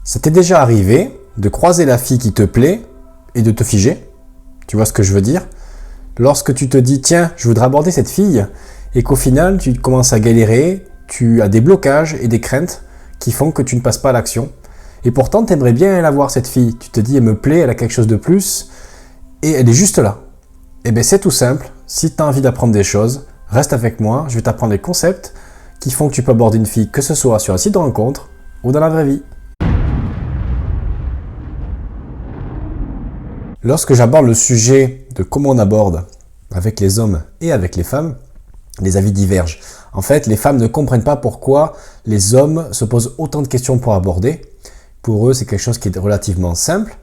Ça t'est déjà arrivé de croiser la fille qui te plaît et de te figer? Tu vois ce que je veux dire? Lorsque tu te dis, tiens, je voudrais aborder cette fille, et qu'au final, tu commences à galérer, tu as des blocages et des craintes qui font que tu ne passes pas à l'action. Et pourtant, tu aimerais bien la voir, cette fille. Tu te dis, elle me plaît, elle a quelque chose de plus, et elle est juste là. Eh bien, c'est tout simple. Si tu as envie d'apprendre des choses, reste avec moi, je vais t'apprendre des concepts qui font que tu peux aborder une fille, que ce soit sur un site de rencontre ou dans la vraie vie. Lorsque j'aborde le sujet de comment on aborde avec les hommes et avec les femmes, les avis divergent. En fait, les femmes ne comprennent pas pourquoi les hommes se posent autant de questions pour aborder. Pour eux, c'est quelque chose qui est relativement simple.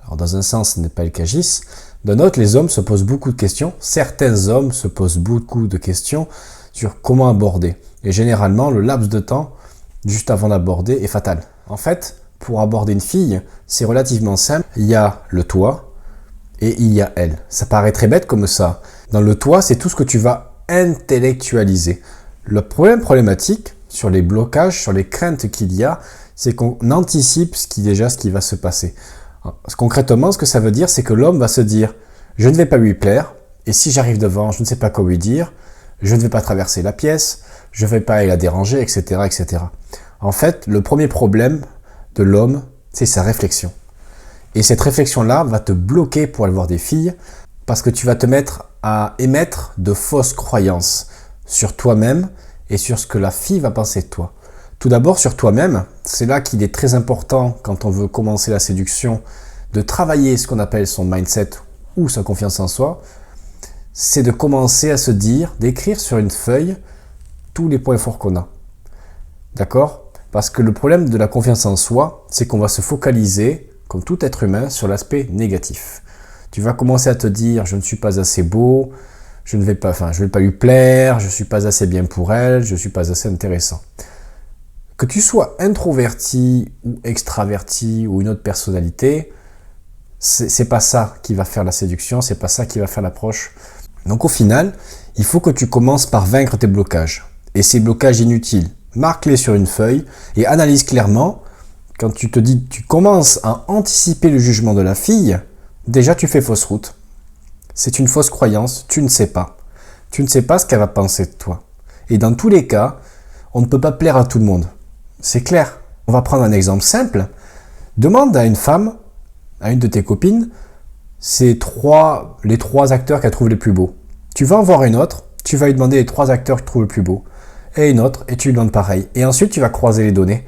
Alors, dans un sens, ce n'est pas le cas GIS. D'un autre, les hommes se posent beaucoup de questions. Certains hommes se posent beaucoup de questions sur comment aborder. Et généralement, le laps de temps juste avant d'aborder est fatal. En fait, pour aborder une fille, c'est relativement simple. Il y a le toi et il y a elle. Ça paraît très bête comme ça. Dans le toi, c'est tout ce que tu vas intellectualiser. Le problème problématique sur les blocages, sur les craintes qu'il y a, c'est qu'on anticipe ce qui va se passer. Concrètement, ce que ça veut dire, c'est que l'homme va se dire « je ne vais pas lui plaire, et si j'arrive devant, je ne sais pas quoi lui dire, je ne vais pas traverser la pièce, je ne vais pas aller la déranger, etc. etc. » En fait, le premier problème de l'homme, c'est sa réflexion. Et cette réflexion-là va te bloquer pour aller voir des filles parce que tu vas te mettre à émettre de fausses croyances sur toi-même et sur ce que la fille va penser de toi. Tout d'abord sur toi-même, c'est là qu'il est très important quand on veut commencer la séduction de travailler ce qu'on appelle son mindset ou sa confiance en soi, c'est de commencer à se dire, d'écrire sur une feuille tous les points forts qu'on a. D'accord? Parce que le problème de la confiance en soi, c'est qu'on va se focaliser comme tout être humain, sur l'aspect négatif. Tu vas commencer à te dire, je ne suis pas assez beau, je ne vais pas lui plaire, je ne suis pas assez bien pour elle, je ne suis pas assez intéressant. Que tu sois introverti ou extraverti ou une autre personnalité, c'est pas ça qui va faire la séduction, c'est pas ça qui va faire l'approche. Donc au final, il faut que tu commences par vaincre tes blocages. Et ces blocages inutiles, marque-les sur une feuille et analyse clairement. Quand tu te dis, tu commences à anticiper le jugement de la fille, déjà tu fais fausse route. C'est une fausse croyance, tu ne sais pas. Tu ne sais pas ce qu'elle va penser de toi. Et dans tous les cas, on ne peut pas plaire à tout le monde. C'est clair. On va prendre un exemple simple. Demande à une femme, à une de tes copines, les trois acteurs qu'elle trouve les plus beaux. Tu vas en voir une autre, tu vas lui demander les 3 acteurs que tu trouves les plus beaux. Et une autre, et tu lui demandes pareil. Et ensuite, tu vas croiser les données.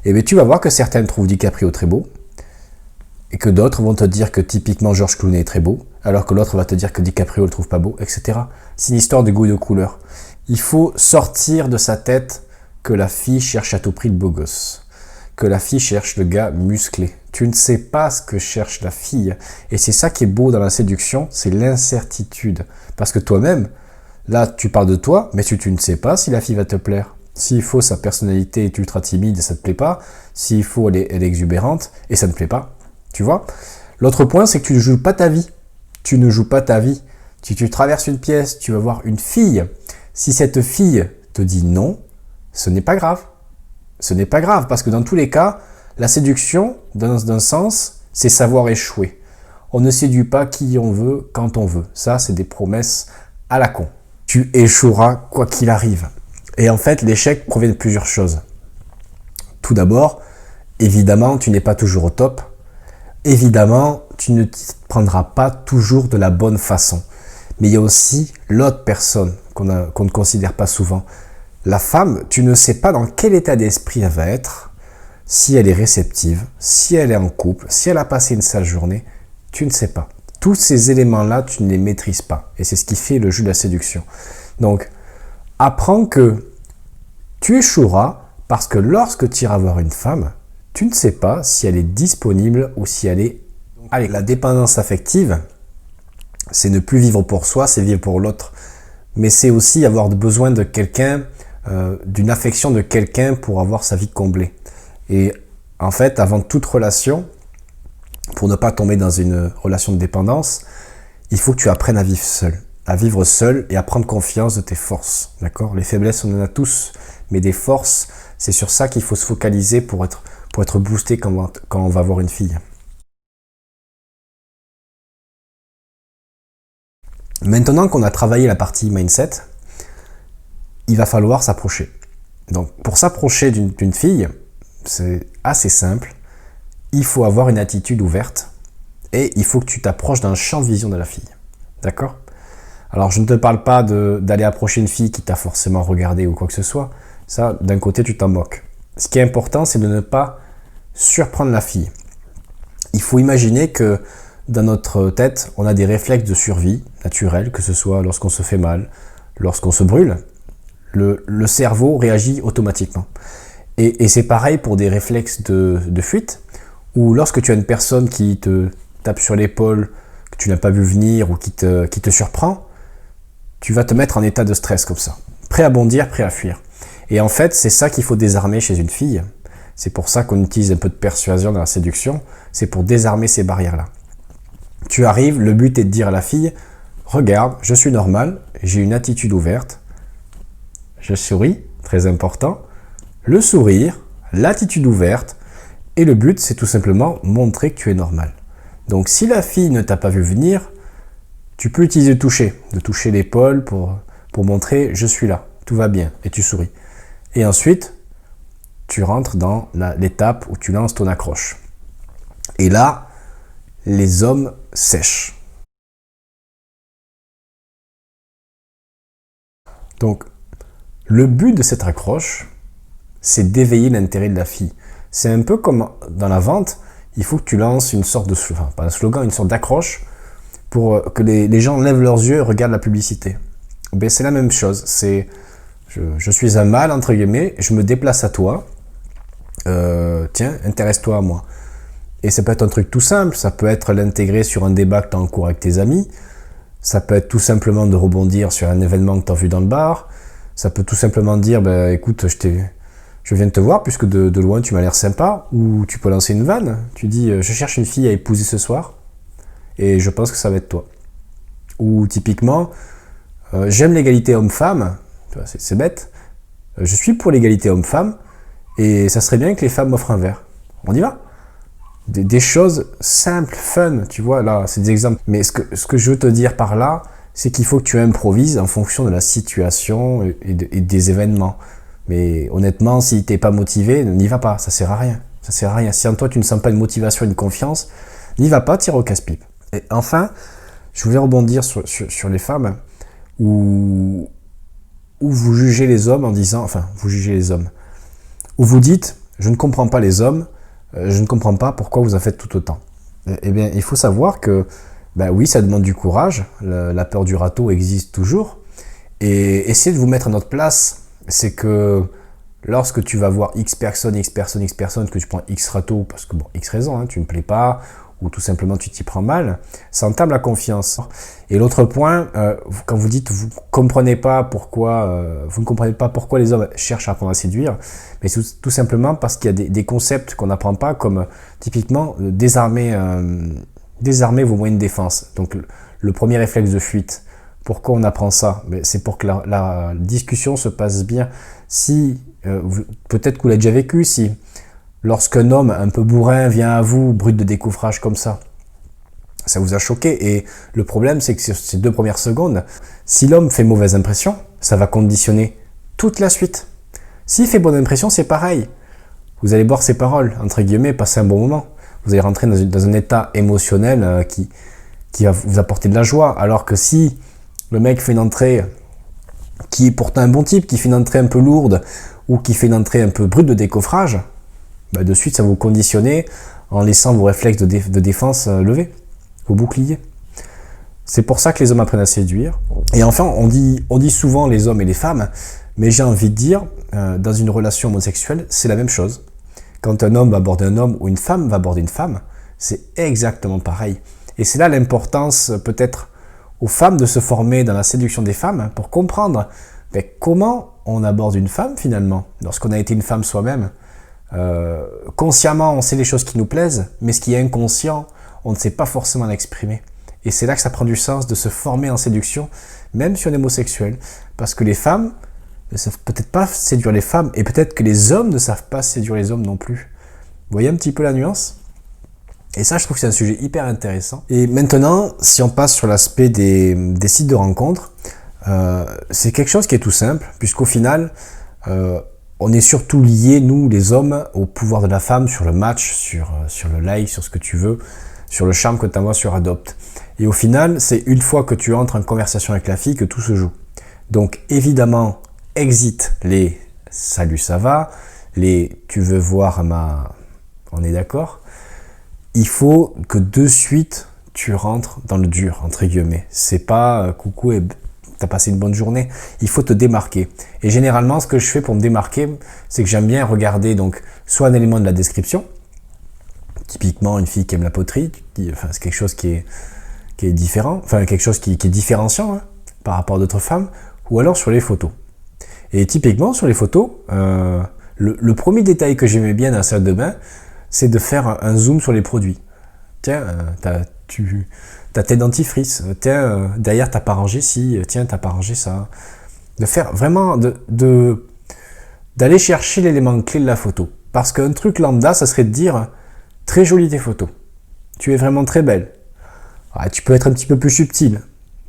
Et bien, tu vas voir que certaines trouvent DiCaprio très beau et que d'autres vont te dire que typiquement George Clooney est très beau, alors que l'autre va te dire que DiCaprio le trouve pas beau, etc. C'est une histoire de goût et de couleur. Il faut sortir de sa tête que la fille cherche à tout prix le beau gosse, que la fille cherche le gars musclé. Tu ne sais pas ce que cherche la fille. Et c'est ça qui est beau dans la séduction, c'est l'incertitude. Parce que toi-même, là, tu parles de toi, mais tu ne sais pas si la fille va te plaire. S'il faut, sa personnalité est ultra timide et ça ne te plaît pas. S'il faut, elle est exubérante et ça ne te plaît pas. Tu vois? L'autre point, c'est que tu ne joues pas ta vie. Tu ne joues pas ta vie. Si tu traverses une pièce, tu vas voir une fille. Si cette fille te dit non, ce n'est pas grave. Ce n'est pas grave parce que dans tous les cas, la séduction, d'un sens, c'est savoir échouer. On ne séduit pas qui on veut quand on veut. Ça, c'est des promesses à la con. Tu échoueras quoi qu'il arrive. Et en fait, l'échec provient de plusieurs choses. Tout d'abord, évidemment, tu n'es pas toujours au top. Évidemment, tu ne t'y prendras pas toujours de la bonne façon. Mais il y a aussi l'autre personne qu'on ne considère pas souvent. La femme, tu ne sais pas dans quel état d'esprit elle va être, si elle est réceptive, si elle est en couple, si elle a passé une sale journée, tu ne sais pas. Tous ces éléments-là, tu ne les maîtrises pas. Et c'est ce qui fait le jeu de la séduction. Donc, apprends que tu échoueras parce que lorsque tu iras voir une femme, tu ne sais pas si elle est disponible ou si elle est... Allez, la dépendance affective, c'est ne plus vivre pour soi, c'est vivre pour l'autre. Mais c'est aussi avoir besoin de quelqu'un, d'une affection de quelqu'un pour avoir sa vie comblée. Et en fait, avant toute relation, pour ne pas tomber dans une relation de dépendance, il faut que tu apprennes à vivre seul. À vivre seul et à prendre confiance de tes forces. D'accord? Les faiblesses, on en a tous, mais des forces, c'est sur ça qu'il faut se focaliser pour être pour être boosté quand on va voir une fille. Maintenant qu'on a travaillé la partie mindset, il va falloir s'approcher. Donc pour s'approcher d'une fille, c'est assez simple. Il faut avoir une attitude ouverte et il faut que tu t'approches d'un champ de vision de la fille. D'accord ? Alors je ne te parle pas d'aller approcher une fille qui t'a forcément regardé ou quoi que ce soit. Ça, d'un côté, tu t'en moques. Ce qui est important, c'est de ne pas surprendre la fille. Il faut imaginer que dans notre tête, on a des réflexes de survie naturels, que ce soit lorsqu'on se fait mal, lorsqu'on se brûle. Le cerveau réagit automatiquement. Et c'est pareil pour des réflexes de fuite, ou lorsque tu as une personne qui te tape sur l'épaule, que tu n'as pas vu venir ou qui te surprend, tu vas te mettre en état de stress comme ça. Prêt à bondir, prêt à fuir. Et en fait, c'est ça qu'il faut désarmer chez une fille. C'est pour ça qu'on utilise un peu de persuasion dans la séduction. C'est pour désarmer ces barrières-là. Tu arrives, le but est de dire à la fille, regarde, je suis normal, j'ai une attitude ouverte, je souris, très important, le sourire, l'attitude ouverte, et le but c'est tout simplement montrer que tu es normal. Donc si la fille ne t'a pas vu venir, tu peux utiliser de toucher l'épaule pour montrer je suis là, tout va bien, et tu souris. Et ensuite, tu rentres dans l'étape où tu lances ton accroche. Et là, les hommes sèchent. Donc, le but de cette accroche, c'est d'éveiller l'intérêt de la fille. C'est un peu comme dans la vente, il faut que tu lances une sorte de slogan, pas un slogan, une sorte d'accroche pour que les gens lèvent leurs yeux et regardent la publicité. Ben, c'est la même chose, c'est je suis un mâle, entre guillemets, je me déplace à toi, tiens, intéresse-toi à moi. Et ça peut être un truc tout simple, ça peut être l'intégrer sur un débat que tu as en cours avec tes amis, ça peut être tout simplement de rebondir sur un événement que tu as vu dans le bar, ça peut tout simplement dire, ben, écoute, je viens de te voir puisque de loin tu m'as l'air sympa, ou tu peux lancer une vanne, tu dis, je cherche une fille à épouser ce soir, et je pense que ça va être toi. Ou typiquement, j'aime l'égalité homme-femme, c'est bête, je suis pour l'égalité homme-femme, et ça serait bien que les femmes m'offrent un verre. On y va ? Des choses simples, fun, tu vois, là, c'est des exemples. Mais ce que je veux te dire par là, c'est qu'il faut que tu improvises en fonction de la situation et des événements. Mais honnêtement, si t'es pas motivé, n'y va pas, ça sert à rien. Ça sert à rien. Si en toi tu ne sens pas une motivation, une confiance, n'y va pas, tire au casse-pipe. Et enfin, je voulais rebondir sur les femmes où vous jugez les hommes en disant, enfin, vous jugez les hommes, où vous dites, je ne comprends pas les hommes, je ne comprends pas pourquoi vous en faites tout autant. Eh bien, il faut savoir que, ben oui, ça demande du courage, la peur du râteau existe toujours, et essayez de vous mettre à notre place, c'est que lorsque tu vas voir X personnes, que tu prends X râteau, parce que bon, X raison, hein, tu ne plais pas, ou tout simplement tu t'y prends mal, ça entame la confiance. Et l'autre point, quand vous dites vous ne comprenez pas pourquoi les hommes cherchent à apprendre à séduire, mais c'est tout simplement parce qu'il y a des concepts qu'on n'apprend pas, comme typiquement désarmer vos moyens de défense. Donc le premier réflexe de fuite. Pourquoi on apprend ça? C'est pour que la discussion se passe bien. Si peut-être que vous l'avez déjà vécu, si lorsqu'un homme un peu bourrin vient à vous, brut de décoffrage comme ça vous a choqué. Et le problème, c'est que sur ces 2 premières secondes, si l'homme fait mauvaise impression, ça va conditionner toute la suite. S'il fait bonne impression, c'est pareil. Vous allez boire ses paroles, entre guillemets, passer un bon moment. Vous allez rentrer dans un état émotionnel qui va vous apporter de la joie. Alors que si le mec fait une entrée qui est pourtant un bon type, qui fait une entrée un peu lourde ou qui fait une entrée un peu brute de décoffrage, de suite, ça va vous conditionner en laissant vos réflexes de défense levés, vos boucliers. C'est pour ça que les hommes apprennent à séduire. Et enfin, on dit souvent les hommes et les femmes, mais j'ai envie de dire, dans une relation homosexuelle, c'est la même chose. Quand un homme va aborder un homme ou une femme va aborder une femme, c'est exactement pareil. Et c'est là l'importance, peut-être, aux femmes de se former dans la séduction des femmes pour comprendre comment on aborde une femme finalement, lorsqu'on a été une femme soi-même. Consciemment, on sait les choses qui nous plaisent, mais ce qui est inconscient, on ne sait pas forcément l'exprimer. Et c'est là que ça prend du sens de se former en séduction, même si on est homosexuel. Parce que les femmes ne savent peut-être pas séduire les femmes, et peut-être que les hommes ne savent pas séduire les hommes non plus. voyez un petit peu la nuance? Et ça, je trouve que c'est un sujet hyper intéressant. Et maintenant, si on passe sur l'aspect des sites de rencontres, c'est quelque chose qui est tout simple, puisqu'au final, on est surtout liés, nous, les hommes, au pouvoir de la femme sur le match, sur le like, sur ce que tu veux, sur le charme que tu envoies sur Adopt. Et au final, c'est une fois que tu entres en conversation avec la fille que tout se joue. Donc, évidemment, exit les « salut, ça va », les « tu veux voir ma… » On est d'accord? Il faut que de suite, tu rentres dans le dur, entre guillemets. C'est pas coucou et t'as passé une bonne journée. Il faut te démarquer. Et généralement, ce que je fais pour me démarquer, c'est que j'aime bien regarder donc soit un élément de la description, typiquement une fille qui aime la poterie, enfin, c'est quelque chose qui est différent, enfin quelque chose qui est différenciant par rapport à d'autres femmes, ou alors sur les photos. Et typiquement, sur les photos, le premier détail que j'aimais bien dans la salle de bain, c'est de faire un zoom sur les produits. Tiens, t'as tes dentifrices. Tiens, derrière, t'as pas rangé ci. Tiens, t'as pas rangé ça. De faire vraiment, d'aller chercher l'élément clé de la photo. Parce qu'un truc lambda, ça serait de dire, très jolie tes photos. Tu es vraiment très belle. Ah, tu peux être un petit peu plus subtil.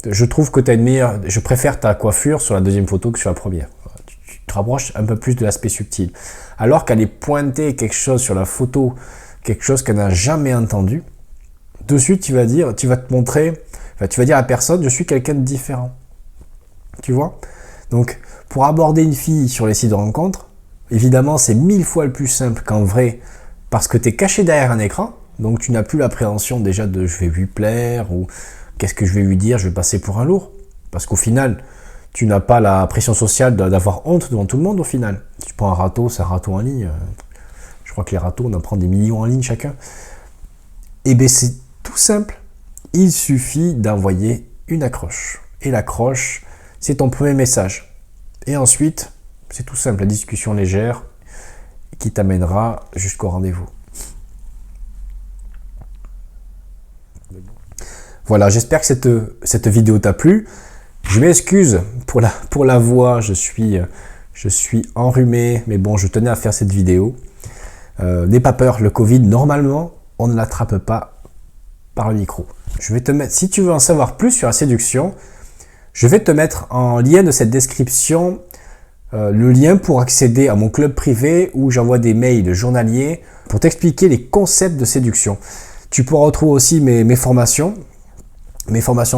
Je trouve que t'as une meilleure, je préfère ta coiffure sur la deuxième photo que sur la première. Tu te rapproches un peu plus de l'aspect subtil. Alors qu'aller pointer quelque chose sur la photo, quelque chose qu'elle n'a jamais entendu, de suite tu vas te montrer, enfin, tu vas dire à la personne, je suis quelqu'un de différent. Tu vois? Donc, pour aborder une fille sur les sites de rencontres, évidemment, c'est 1000 fois le plus simple qu'en vrai, parce que tu es caché derrière un écran, donc tu n'as plus l'appréhension déjà de je vais lui plaire, ou qu'est-ce que je vais lui dire, je vais passer pour un lourd. Parce qu'au final, tu n'as pas la pression sociale d'avoir honte devant tout le monde au final. Si tu prends un râteau, c'est un râteau en ligne. Je crois que les râteaux, on en prend des millions en ligne chacun. Et bien c'est tout simple. Il suffit d'envoyer une accroche. Et l'accroche, c'est ton premier message. Et ensuite, c'est tout simple, la discussion légère qui t'amènera jusqu'au rendez-vous. Voilà, j'espère que cette vidéo t'a plu. Je m'excuse pour la voix, je suis enrhumé, mais bon, je tenais à faire cette vidéo. N'aie pas peur, le Covid, normalement, on ne l'attrape pas par le micro. Je vais te mettre, si tu veux en savoir plus sur la séduction, je vais te mettre en lien de cette description le lien pour accéder à mon club privé où j'envoie des mails journaliers pour t'expliquer les concepts de séduction. Tu pourras retrouver aussi mes formations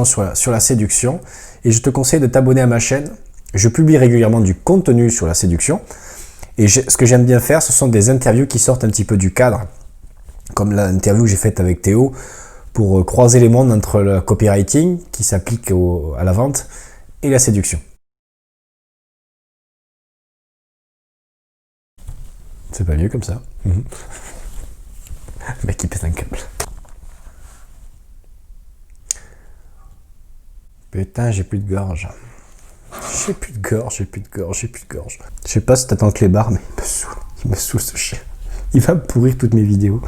sur la séduction, et je te conseille de t'abonner à ma chaîne. Je publie régulièrement du contenu sur la séduction, et ce que j'aime bien faire, ce sont des interviews qui sortent un petit peu du cadre, comme l'interview que j'ai faite avec Théo, pour croiser les mondes entre le copywriting, qui s'applique à la vente, et la séduction. C'est pas mieux comme ça. Le mec qui pète un câble. Putain, j'ai plus de gorge. J'ai plus de gorge. Je sais pas si t'attends le clébard, mais il me saoule ce chien. Il va me pourrir toutes mes vidéos.